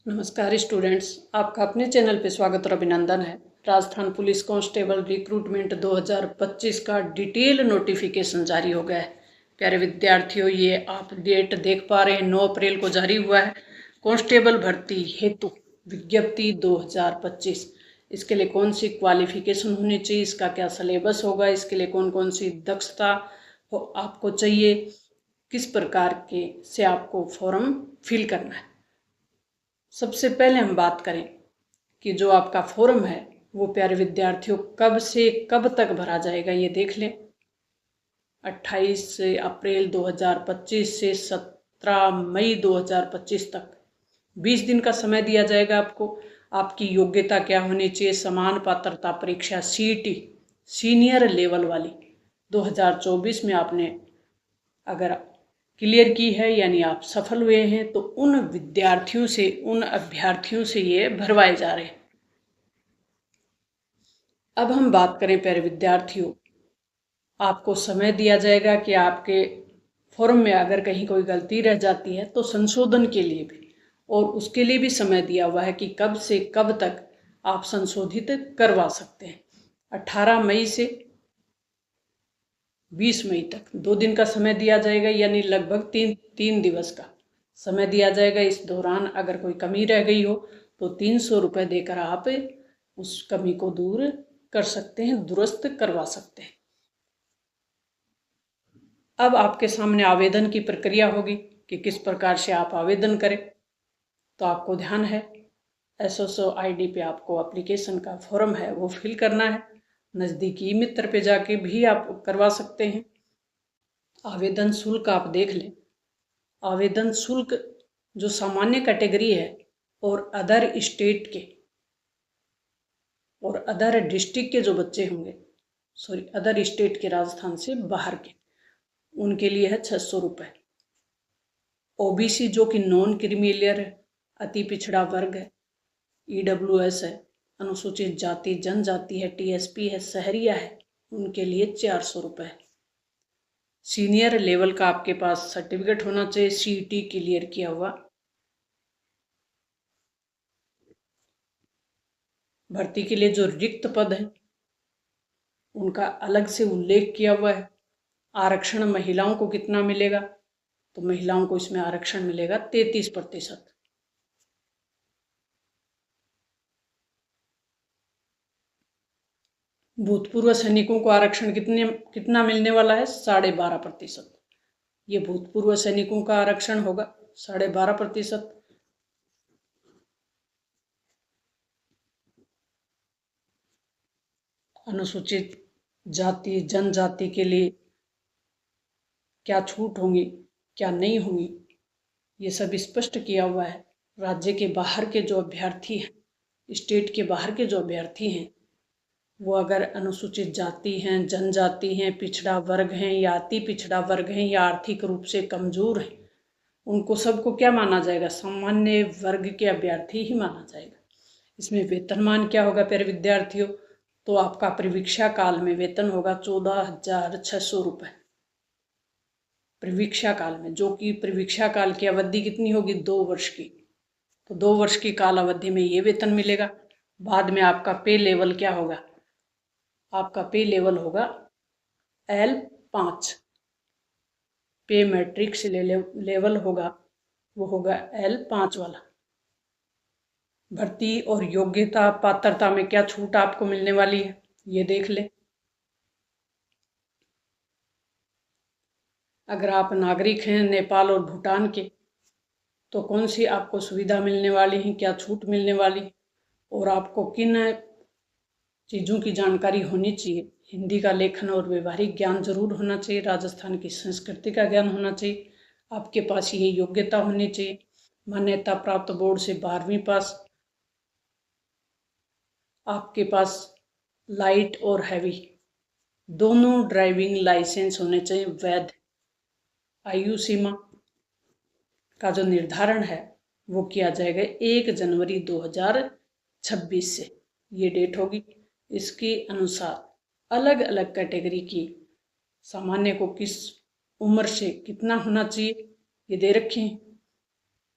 नमस्कार स्टूडेंट्स, आपका अपने चैनल पे स्वागत और अभिनंदन है। राजस्थान पुलिस कांस्टेबल रिक्रूटमेंट 2025 का डिटेल नोटिफिकेशन जारी हो गया है। प्यारे विद्यार्थियों, ये आप डेट देख पा रहे हैं, 9 अप्रैल को जारी हुआ है। कांस्टेबल भर्ती हेतु विज्ञप्ति 2025। इसके लिए कौन सी क्वालिफिकेशन होनी चाहिए, इसका क्या सिलेबस होगा, इसके लिए कौन कौन सी दक्षता आपको चाहिए, किस प्रकार के से आपको फॉर्म फिल करना है। सबसे पहले हम बात करें कि जो आपका फॉर्म है वो प्यारे विद्यार्थियों कब से कब तक भरा जाएगा, ये देख लें। 28 अप्रैल 2025 से 17 मई 2025 तक 20 दिन का समय दिया जाएगा आपको। आपकी योग्यता क्या होनी चाहिए? समान पात्रता परीक्षा सीईटी सीनियर लेवल वाली 2024 में आपने अगर क्लियर की है, यानी आप सफल हुए हैं, तो उन विद्यार्थियों से, उन अभ्यर्थियों से ये भरवाए जा रहे हैं। अब हम बात करें प्यारे विद्यार्थियों, आपको समय दिया जाएगा कि आपके फॉर्म में अगर कहीं कोई गलती रह जाती है तो संशोधन के लिए भी, और उसके लिए भी समय दिया हुआ है कि कब से कब तक आप संशोधित करवा सकते हैं। 18 मई से 20 मई तक 2 दिन का समय दिया जाएगा, यानी लगभग तीन दिवस का समय दिया जाएगा। इस दौरान अगर कोई कमी रह गई हो तो 300 रुपये देकर आप उस कमी को दूर कर सकते हैं, दुरुस्त करवा सकते हैं। अब आपके सामने आवेदन की प्रक्रिया होगी कि किस प्रकार से आप आवेदन करें। तो आपको ध्यान है, SSO ID पे आपको एप्लीकेशन का फॉर्म है वो फिल करना है। नज़दीकी मित्र पे जाके भी आप करवा सकते हैं। आवेदन शुल्क आप देख लें। आवेदन शुल्क जो सामान्य कैटेगरी है और अदर स्टेट के और अदर डिस्ट्रिक्ट के जो बच्चे होंगे, अदर स्टेट के, राजस्थान से बाहर के, उनके लिए है 600 रुपये। OBC जो कि नॉन क्रीमिलियर है, अति पिछड़ा वर्ग है, EWS है, अनुसूचित जाति जनजाति है, TSP है, शहरिया है, उनके लिए 400 रुपये। सीनियर लेवल का आपके पास सर्टिफिकेट होना चाहिए, CET क्लियर किया हुआ। भर्ती के लिए जो रिक्त पद हैं उनका अलग से उल्लेख किया हुआ है। आरक्षण महिलाओं को कितना मिलेगा? तो महिलाओं को इसमें आरक्षण मिलेगा 33%। भूतपूर्व सैनिकों को आरक्षण कितना मिलने वाला है? 12.5%। ये भूतपूर्व सैनिकों का आरक्षण होगा 12.5%। अनुसूचित जाति जनजाति के लिए क्या छूट होंगी, क्या नहीं होंगी, ये सब स्पष्ट किया हुआ है। राज्य के बाहर के जो अभ्यर्थी हैं, स्टेट के बाहर के जो अभ्यर्थी हैं, वो अगर अनुसूचित जाति हैं, जनजाति हैं, पिछड़ा वर्ग हैं, या अति पिछड़ा वर्ग हैं, या आर्थिक रूप से कमजोर हैं, उनको सबको क्या माना जाएगा? सामान्य वर्ग के अभ्यर्थी ही माना जाएगा। इसमें वेतनमान क्या होगा प्यारे विद्यार्थियों? तो आपका प्रवीक्षा काल में वेतन होगा 14,600 रुपये प्रवीक्षा काल में, जो कि प्रवीक्षा काल की अवधि कितनी होगी? 2 वर्ष की। तो 2 वर्ष की काल अवधि में ये वेतन मिलेगा। बाद में आपका पे लेवल क्या होगा? आपका पे लेवल होगा L5। पे मैट्रिक्स लेवल होगा, वो होगा L5 वाला। भर्ती और योग्यता पात्रता में क्या छूट आपको मिलने वाली है, ये देख लें। अगर आप नागरिक हैं नेपाल और भूटान के, तो कौन सी आपको सुविधा मिलने वाली है, क्या छूट मिलने वाली है, और आपको किन चीज़ों की जानकारी होनी चाहिए। हिंदी का लेखन और व्यवहारिक ज्ञान जरूर होना चाहिए। राजस्थान की संस्कृति का ज्ञान होना चाहिए। आपके पास ये योग्यता होनी चाहिए। मान्यता प्राप्त बोर्ड से 12वीं पास। आपके पास लाइट और हैवी दोनों ड्राइविंग लाइसेंस होने चाहिए वैध। आयु सीमा का जो निर्धारण है वो किया जाएगा 1 जनवरी 2026 से, ये डेट होगी। इसके अनुसार अलग अलग कैटेगरी की सामान्य को किस उम्र से कितना होना चाहिए ये दे रखे हैं।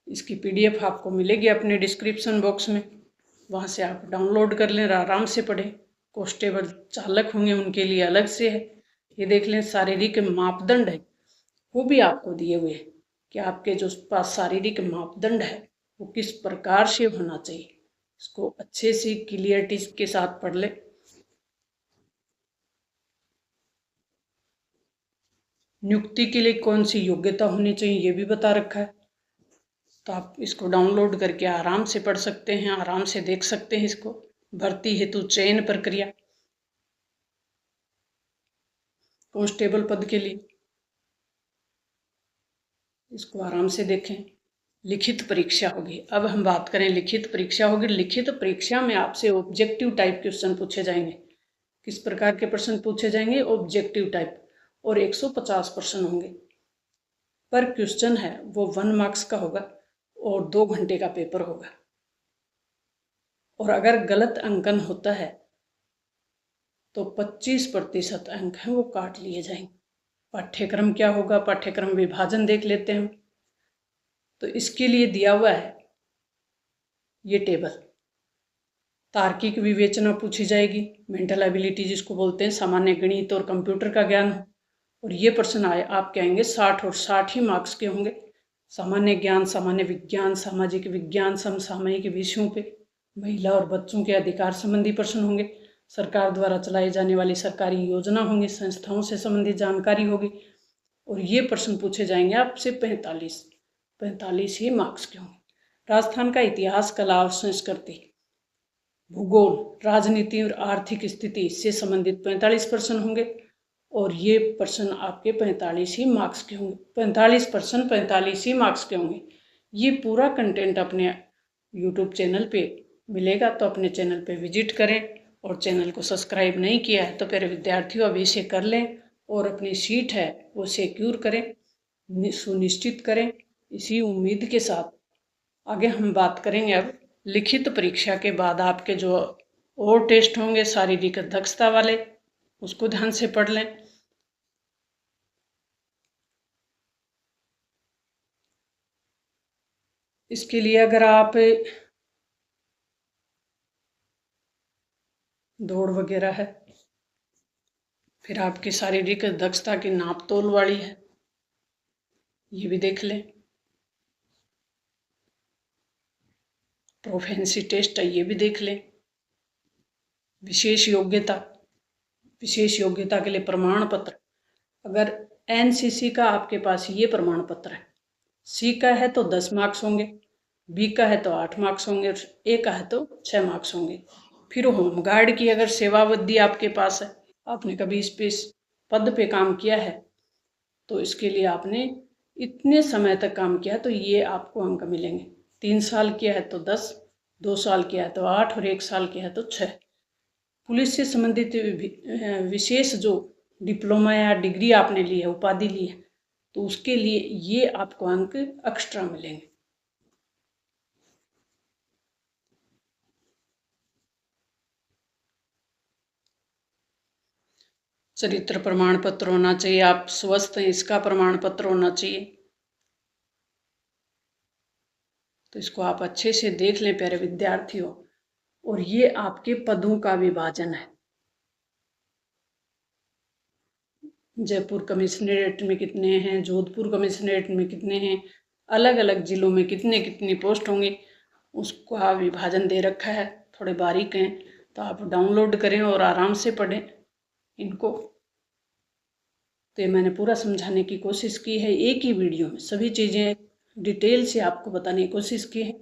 इसकी PDF आपको मिलेगी अपने डिस्क्रिप्शन बॉक्स में, वहाँ से आप डाउनलोड कर लें, आराम से पढ़ें। कांस्टेबल चालक होंगे उनके लिए अलग से है। ये देख लें, शारीरिक मापदंड है वो भी आपको दिए हुए हैं कि आपके जो पास शारीरिक मापदंड है वो किस प्रकार से होना चाहिए। इसको अच्छे से क्लियरिटी के साथ पढ़ ले। नियुक्ति के लिए कौन सी योग्यता होनी चाहिए ये भी बता रखा है, तो आप इसको डाउनलोड करके आराम से पढ़ सकते हैं, आराम से देख सकते हैं इसको। भर्ती हेतु चयन प्रक्रिया कांस्टेबल पद के लिए, इसको आराम से देखें। लिखित परीक्षा होगी। अब हम बात करें लिखित परीक्षा होगी। लिखित परीक्षा में आपसे ऑब्जेक्टिव टाइप क्वेश्चन पूछे जाएंगे। किस प्रकार के प्रश्न पूछे जाएंगे? ऑब्जेक्टिव टाइप, और 150 प्रश्न होंगे। पर क्वेश्चन है वो 1 मार्क्स का होगा और 2 घंटे का पेपर होगा। और अगर गलत अंकन होता है तो 25% अंक हैं वो काट लिए जाएंगे। पाठ्यक्रम क्या होगा? पाठ्यक्रम विभाजन देख लेते हैं। तो इसके लिए दिया हुआ है ये टेबल। तार्किक विवेचना पूछी जाएगी, मेंटल एबिलिटी जिसको बोलते हैं, सामान्य गणित और कंप्यूटर का ज्ञान हो। और ये प्रश्न आपके आएंगे 60 और 60 ही मार्क्स के होंगे। सामान्य ज्ञान, सामान्य विज्ञान, सामाजिक विज्ञान, समसामयिक विषयों पे, महिला और बच्चों के अधिकार संबंधी प्रश्न होंगे। सरकार द्वारा चलाई जाने वाली सरकारी योजना होंगी, संस्थाओं से संबंधित जानकारी होगी। और ये प्रश्न पूछे जाएंगे आपसे 45 ही मार्क्स के होंगे। राजस्थान का इतिहास, कला और संस्कृति, भूगोल, राजनीति और आर्थिक स्थिति से संबंधित 45 प्रश्न होंगे। और ये प्रश्न आपके 45 ही मार्क्स के होंगे। 45 प्रश्न 45 ही मार्क्स के होंगे। ये पूरा कंटेंट अपने YouTube चैनल पे मिलेगा, तो अपने चैनल पे विजिट करें। और चैनल को सब्सक्राइब नहीं किया है तो प्यारे विद्यार्थियों अभी से कर लें और अपनी सीट है वो सिक्योर करें, सुनिश्चित करें। इसी उम्मीद के साथ आगे हम बात करेंगे। अब लिखित परीक्षा के बाद आपके जो और टेस्ट होंगे शारीरिक दक्षता वाले, उसको ध्यान से पढ़ लें। इसके लिए अगर आप दौड़ वगैरह है, फिर आपकी शारीरिक दक्षता की नाप तोल वाली है, ये भी देख लें। प्रोफेंसी टेस्ट है, ये भी देख लें। विशेष योग्यता के लिए प्रमाण पत्र, अगर NCC का आपके पास ये प्रमाण पत्र है, C का है तो 10 मार्क्स होंगे, B का है तो 8 मार्क्स होंगे, और A का है तो 6 मार्क्स होंगे। फिर होमगार्ड की अगर सेवावधि आपके पास है, आपने कभी इस पद पे काम किया है, तो इसके लिए आपने इतने समय तक काम किया तो ये आपको अंक मिलेंगे। 3 साल किया है तो 10, 2 साल किया है तो 8 और 1 साल किया है तो 6। पुलिस से संबंधित विशेष जो डिप्लोमा या डिग्री आपने ली है, उपाधि ली है, तो उसके लिए ये आपको अंक एक्स्ट्रा मिलेंगे। चरित्र प्रमाण पत्र होना चाहिए, आप स्वस्थ हैं इसका प्रमाण पत्र होना चाहिए। तो इसको आप अच्छे से देख लें प्यारे विद्यार्थियों। और ये आपके पदों का विभाजन है। जयपुर कमिश्नरेट में कितने हैं, जोधपुर कमिश्नरेट में कितने हैं, अलग अलग जिलों में कितनी पोस्ट होंगे, उसका विभाजन दे रखा है। थोड़े बारीक हैं तो आप डाउनलोड करें और आराम से पढ़ें इनको। तो मैंने पूरा समझाने की कोशिश की है, एक ही वीडियो में सभी चीज़ें डिटेल से आपको बताने की कोशिश की है।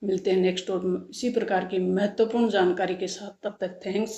मिलते हैं नेक्स्ट और इसी प्रकार की महत्वपूर्ण जानकारी के साथ। तब तक थैंक्स।